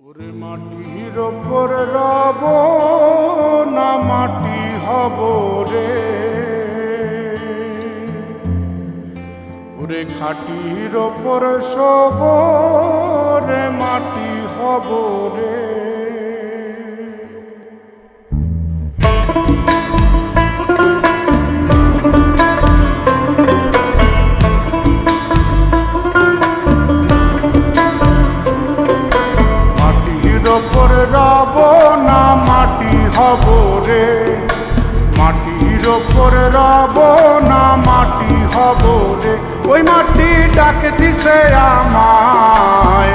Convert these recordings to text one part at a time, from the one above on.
ওরে মাটির ওপর রব না মাটি হব রে, ওরে খাটির ওপর সব রে মাটি হব রে। ওপর রব না মাটি হব রে, মাটির ওপর রব না মাটি হব রে। ওই মাটি ডাক দিছে আমায়,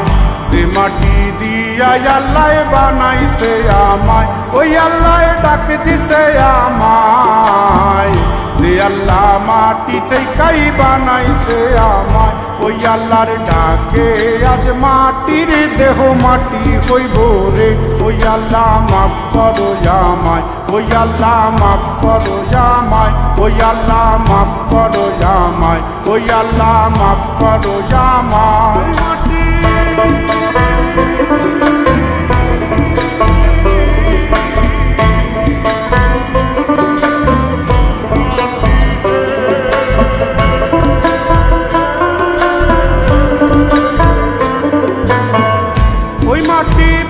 যে মাটি দিয়া আল্লাহ বানাইছে আমায়। ওই আল্লাহ ডাক দিছে আমায়, যে আল্লাহ মাটি থেকেই বানাইছে আমায়। ওই আল্লাহর ডাকে আজ মাটির দেহ মাটি হইব রে। ওই আল্লাহ মাফ করো আমায়, ওই আল্লাহ মাফ করো আমায়, ওই আল্লাহ মাফ করো আমায়, ওই আল্লাহ মাফ করো আমায়।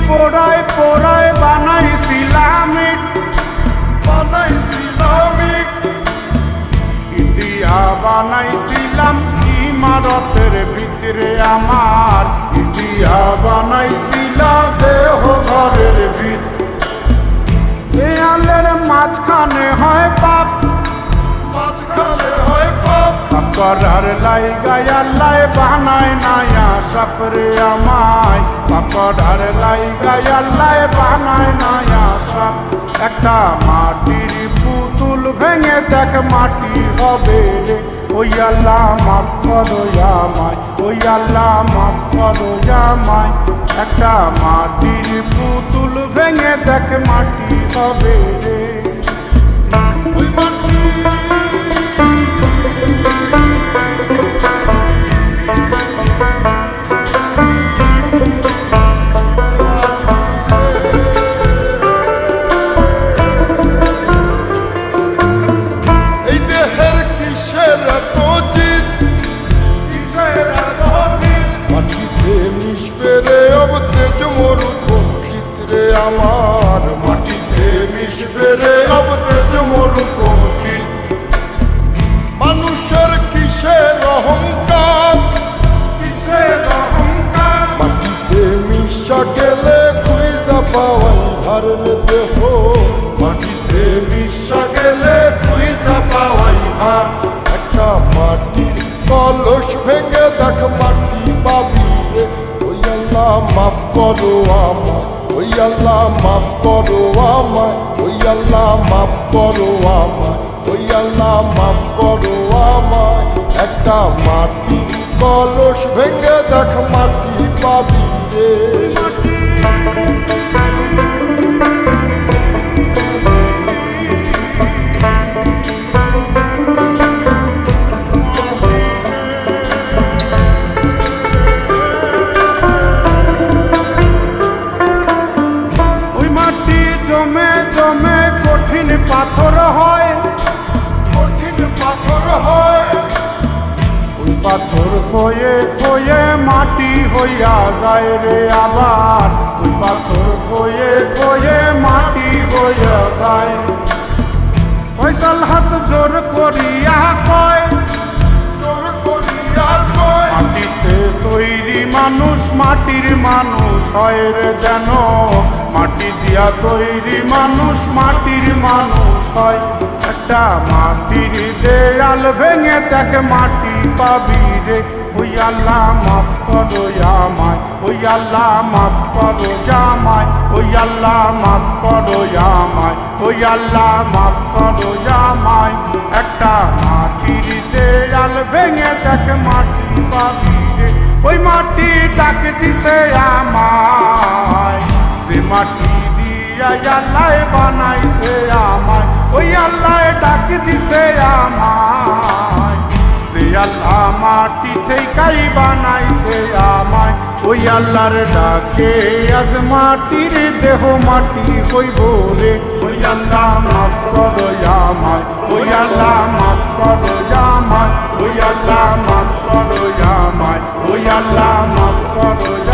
পোড়ায় পোড়ায় বানাইছিলাম ইটিয়া বানাইছিলাম ইমারতের ভিতরে আমার, ইটিয়া বানাইছিল দেহ ঘরের ভিতরে। দেয়ালের মাঝখানে হয় পাপ, মাঝখানে হয় পাপ করার লাইগায় আল্লাহ বানায় নায়া সাপরে আমায়। পাকড়ার লাইগায় আল্লাহ বানায় নায়া সাপ। একটা মাটির পুতুল ভেঙে দেখ মাটি হবে রে। ওই আল্লাহ মাফ করো আমায়, ওই আল্লাহ মাফ করো আমায়। একটা মাটির পুতুল ভেঙে দেখ মাটি হবে রে। ওই মাটি আমার মাটিতে মিশবে রে অব তেজ মরুপঙ্খী। মানুষের কিসের অহংকার, কিসের অহংকার মাটিতে মিশা গেলে খুঁজা পাওয়াই ভারের দেহ। মাটিতে মিশা গেলে খুঁজা পাওয়াই ভার। একটা মাটির কলস ভেঙে দেখ মাটি পাবি রে। ওই আল্লাহ মাফ করো আমায়, ওই আল্লাহ মাফ করো আমায়, ওই আল্লাহ মাফ করো আমায়, ওই আল্লাহ মাফ করো আমায়। একটা মাটির কলস ভেঙে দেখ মাটি পাবি রে। জমে জমে কঠিন পাথর হয়, কঠিন পাথর হয়। ওই পাথর খয়ে খয়ে মাটি হইয়া যায় রে আবার। ওই পাথর খয়ে খয়ে মাটি হইয়া যায়। ফয়সাল হাত জোর করিয়া কয়, জোর করিয়া কয় মাটিতে তৈরি মানুষ মাটির মানুষ হয় রে যেন। মাটি দিয়া তৈরি মানুষ মাটির মানুষ হয়। একটা মাটির দেয়াল ভেঙে দেখ মাটি পাবি রে। ওই আল্লাহ মাফ করো আমায়, ওই আল্লাহ মাফ করো আমায়, ওই আল্লাহ মাফ করো আমায়, ওই আল্লাহ মাফ করো আমায়। একটা মাটির দেয়াল ভেঙে দেখ মাটি পাবি রে। ওই মাটি ডাক দিছে আমায়, যে মাটি দিয়া আল্লাহ বানাইছে আমায়। ওই আল্লাহ ডাক দিছে আমায়, যে আল্লাহ মাটি থেকেই বানাইছে আমায়। ওই আল্লাহর ডাকে আজ মাটির দেহ মাটি হইব রে। ওই আল্লাহ মাফ করো আমায়, ওই আল্লাহ মাফ করো আমায়, ওই আল্লাহ মাফ করো আমায়, ওই আল্লাহ মাফ করো।